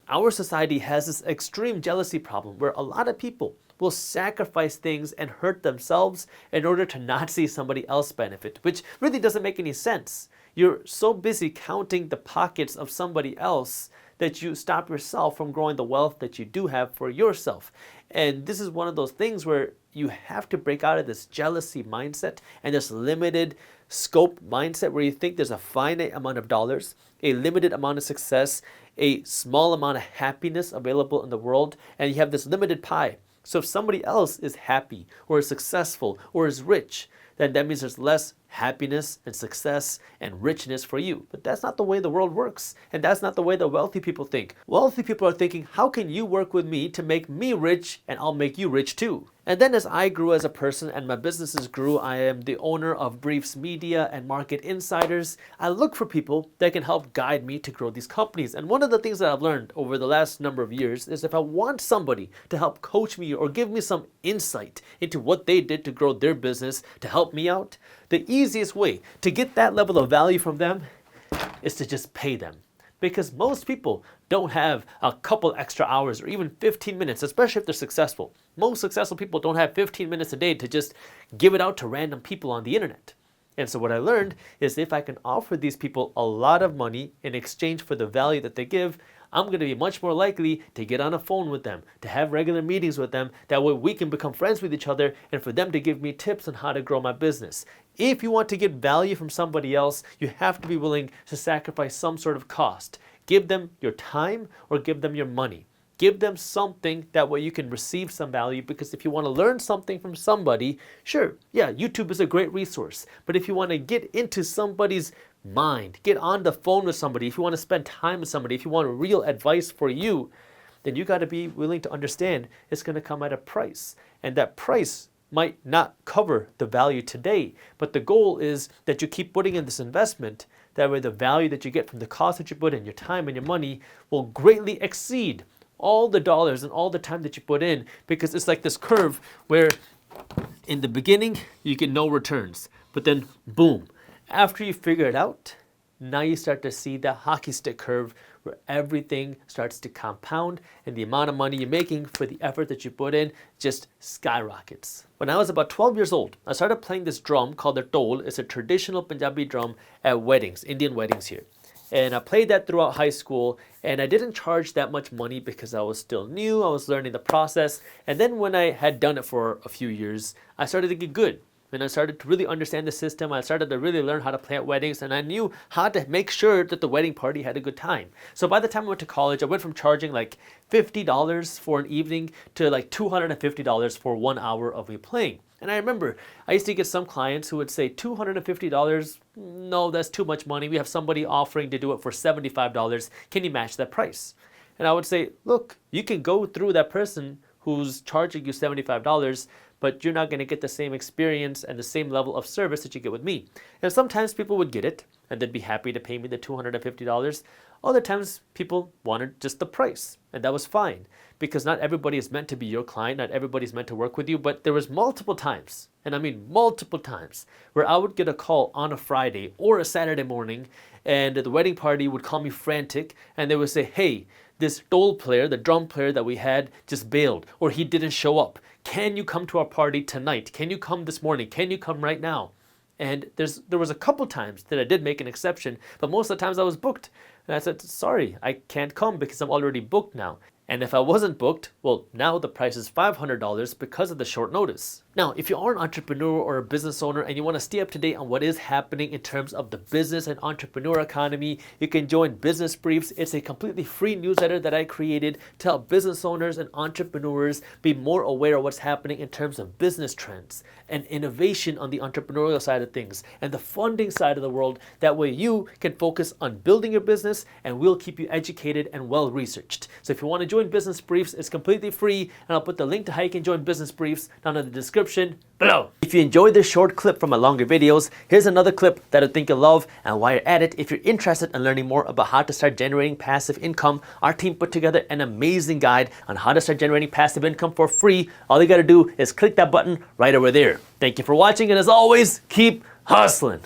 Our society has this extreme jealousy problem where a lot of people will sacrifice things and hurt themselves in order to not see somebody else benefit, which really doesn't make any sense. You're so busy counting the pockets of somebody else that you stop yourself from growing the wealth that you do have for yourself. And this is one of those things where you have to break out of this jealousy mindset and this limited scope mindset where you think there's a finite amount of dollars, a limited amount of success, a small amount of happiness available in the world, and you have this limited pie. So if somebody else is happy or is successful or is rich, then that means there's less happiness and success and richness for you. But that's not the way the world works. And that's not the way the wealthy people think. Wealthy people are thinking, how can you work with me to make me rich and I'll make you rich too? And then as I grew as a person and my businesses grew, I am the owner of Briefs Media and Market Insiders. I look for people that can help guide me to grow these companies. And one of the things that I've learned over the last number of years is if I want somebody to help coach me or give me some insight into what they did to grow their business to help me out, the easiest way to get that level of value from them is to just pay them. Because most people don't have a couple extra hours or even 15 minutes, especially if they're successful. Most successful people don't have 15 minutes a day to just give it out to random people on the internet. And so what I learned is if I can offer these people a lot of money in exchange for the value that they give, I'm going to be much more likely to get on a phone with them, to have regular meetings with them. That way we can become friends with each other and for them to give me tips on how to grow my business. If you want to get value from somebody else, you have to be willing to sacrifice some sort of cost. Give them your time or give them your money. Give them something that way you can receive some value, because if you want to learn something from somebody, sure, yeah, YouTube is a great resource. But if you want to get into somebody's mind, get on the phone with somebody, if you want to spend time with somebody, if you want real advice for you, then you got to be willing to understand it's going to come at a price. And that price might not cover the value today, but the goal is that you keep putting in this investment. That way the value that you get from the cost that you put in, your time and your money, will greatly exceed all the dollars and all the time that you put in, because it's like this curve where in the beginning you get no returns, but then boom, after you figure it out, now you start to see the hockey stick curve where everything starts to compound and the amount of money you're making for the effort that you put in just skyrockets. When I was about 12 years old, I started playing this drum called the Dol. It's a traditional Punjabi drum at weddings, Indian weddings here. And I played that throughout high school, and I didn't charge that much money because I was still new, I was learning the process. And then when I had done it for a few years, I started to get good. And I started to really understand the system. I started to really learn how to play at weddings, and I knew how to make sure that the wedding party had a good time. So by the time I went to college, I went from charging like $50 for an evening to like $250 for 1 hour of me playing. And I remember I used to get some clients who would say $250, no, that's too much money. We have somebody offering to do it for $75. Can you match that price? And I would say, look, you can go through that person who's charging you $75, but you're not going to get the same experience and the same level of service that you get with me. And sometimes people would get it and they'd be happy to pay me the $250. Other times people wanted just the price, and that was fine, because not everybody is meant to be your client, not everybody's meant to work with you. But there was multiple times, and I mean multiple times, where I would get a call on a Friday or a Saturday morning, and the wedding party would call me frantic, and they would say, hey, this Dol player, the drum player that we had, just bailed, or he didn't show up. Can you come to our party tonight? Can you come this morning? Can you come right now? And there was a couple times that I did make an exception, but most of the times I was booked. And I said, sorry, I can't come because I'm already booked now. And if I wasn't booked, well, now the price is $500 because of the short notice. Now, if you are an entrepreneur or a business owner and you want to stay up to date on what is happening in terms of the business and entrepreneur economy, you can join Business Briefs. It's a completely free newsletter that I created to help business owners and entrepreneurs be more aware of what's happening in terms of business trends and innovation on the entrepreneurial side of things and the funding side of the world. That way you can focus on building your business, and we'll keep you educated and well researched. So if you want to join Business Briefs, it's completely free, and I'll put the link to how you can join Business Briefs down in the description below. If you enjoyed this short clip from my longer videos, here's another clip that I think you'll love. And while you're at it, if you're interested in learning more about how to start generating passive income, our team put together an amazing guide on how to start generating passive income for free. All you gotta do is click that button right over there. Thank you for watching, and as always, keep hustling.